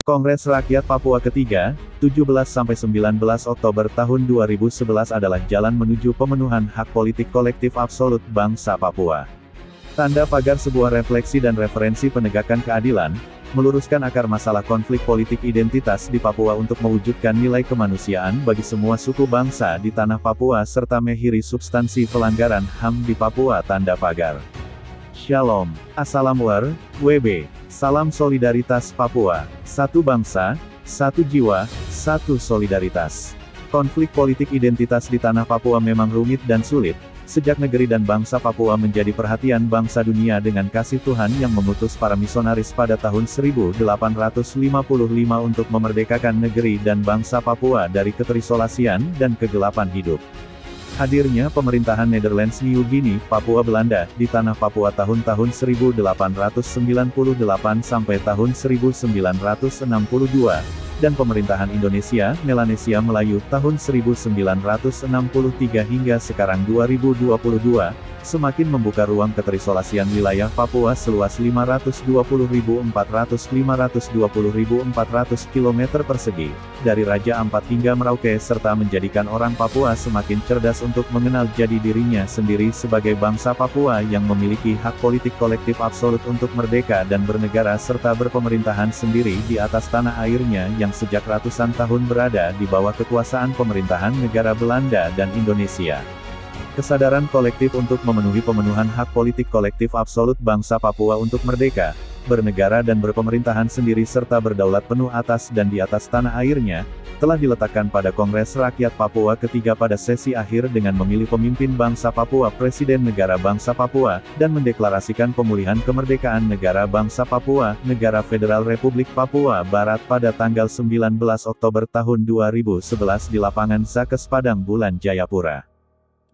Kongres Rakyat Papua ketiga, 17–19 Oktober tahun 2011 adalah jalan menuju pemenuhan hak politik kolektif absolut bangsa Papua. Tanda pagar sebuah refleksi dan referensi penegakan keadilan, meluruskan akar masalah konflik politik identitas di Papua untuk mewujudkan nilai kemanusiaan bagi semua suku bangsa di tanah Papua serta mengakhiri substansi pelanggaran HAM di Papua. Tanda pagar. Shalom. Assalamualaikum, WB. Salam solidaritas Papua. Satu bangsa, satu jiwa, satu solidaritas. Konflik politik identitas di tanah Papua memang rumit dan sulit, sejak negeri dan bangsa Papua menjadi perhatian bangsa dunia dengan kasih Tuhan yang mengutus para misionaris pada tahun 1855 untuk memerdekakan negeri dan bangsa Papua dari keterisolasian dan kegelapan hidup. Hadirnya pemerintahan Netherlands New Guinea, Papua Belanda, di tanah Papua tahun-tahun 1898 sampai tahun 1962, dan pemerintahan Indonesia, Melanesia Melayu, tahun 1963 hingga sekarang 2022, semakin membuka ruang keterisolasian wilayah Papua seluas 520.400 km persegi, dari Raja Ampat hingga Merauke serta menjadikan orang Papua semakin cerdas untuk mengenal jati dirinya sendiri sebagai bangsa Papua yang memiliki hak politik kolektif absolut untuk merdeka dan bernegara serta berpemerintahan sendiri di atas tanah airnya yang sejak ratusan tahun berada di bawah kekuasaan pemerintahan negara Belanda dan Indonesia. Kesadaran kolektif untuk memenuhi pemenuhan hak politik kolektif absolut bangsa Papua untuk merdeka, bernegara dan berpemerintahan sendiri serta berdaulat penuh atas dan di atas tanah airnya, telah diletakkan pada Kongres Rakyat Papua ketiga pada sesi akhir dengan memilih pemimpin bangsa Papua Presiden Negara Bangsa Papua, dan mendeklarasikan pemulihan kemerdekaan Negara Bangsa Papua, Negara Federal Republik Papua Barat pada tanggal 19 Oktober tahun 2011 di lapangan Zakes Padang Bulan Jayapura.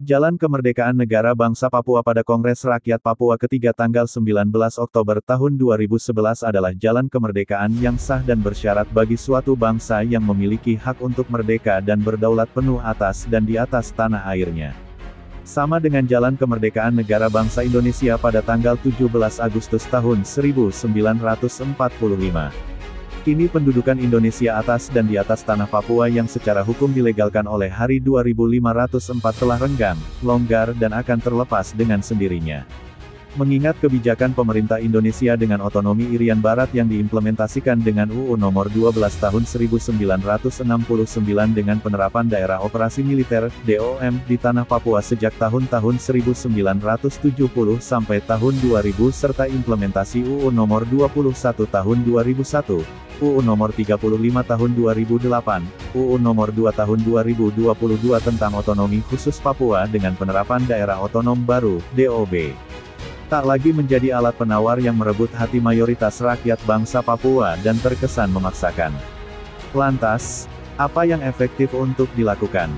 Jalan kemerdekaan negara bangsa Papua pada Kongres Rakyat Papua ketiga tanggal 19 Oktober tahun 2011 adalah jalan kemerdekaan yang sah dan bersyarat bagi suatu bangsa yang memiliki hak untuk merdeka dan berdaulat penuh atas dan di atas tanah airnya. Sama dengan jalan kemerdekaan negara bangsa Indonesia pada tanggal 17 Agustus tahun 1945. Kini pendudukan Indonesia atas dan di atas tanah Papua yang secara hukum dilegalkan oleh Hari 2504 telah renggang, longgar dan akan terlepas dengan sendirinya. Mengingat kebijakan pemerintah Indonesia dengan otonomi Irian Barat yang diimplementasikan dengan UU Nomor 12 Tahun 1969 dengan penerapan daerah operasi militer, DOM, di tanah Papua sejak tahun-tahun 1970 sampai tahun 2000 serta implementasi UU Nomor 21 Tahun 2001, UU Nomor 35 Tahun 2008, UU Nomor 2 Tahun 2022 tentang otonomi khusus Papua dengan penerapan daerah otonom baru, DOB. Tak lagi menjadi alat penawar yang merebut hati mayoritas rakyat bangsa Papua dan terkesan memaksakan. Lantas, apa yang efektif untuk dilakukan?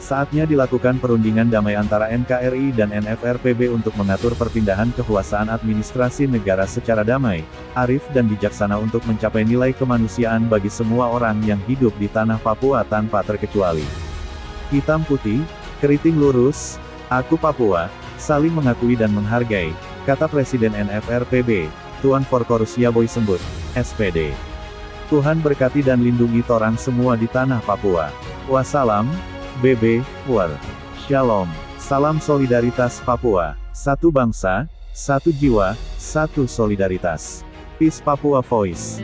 Saatnya dilakukan perundingan damai antara NKRI dan NFRPB untuk mengatur perpindahan kekuasaan administrasi negara secara damai, arif dan bijaksana untuk mencapai nilai kemanusiaan bagi semua orang yang hidup di tanah Papua tanpa terkecuali. Hitam putih, keriting lurus, aku Papua, saling mengakui dan menghargai, kata Presiden NFRPB, Tuan Forkorus Yaboy Sembut, SPD. Tuhan berkati dan lindungi torang semua di tanah Papua. Wassalam, BB, War. Shalom. Salam solidaritas Papua. Satu bangsa, satu jiwa, satu solidaritas. Peace Papua Voice.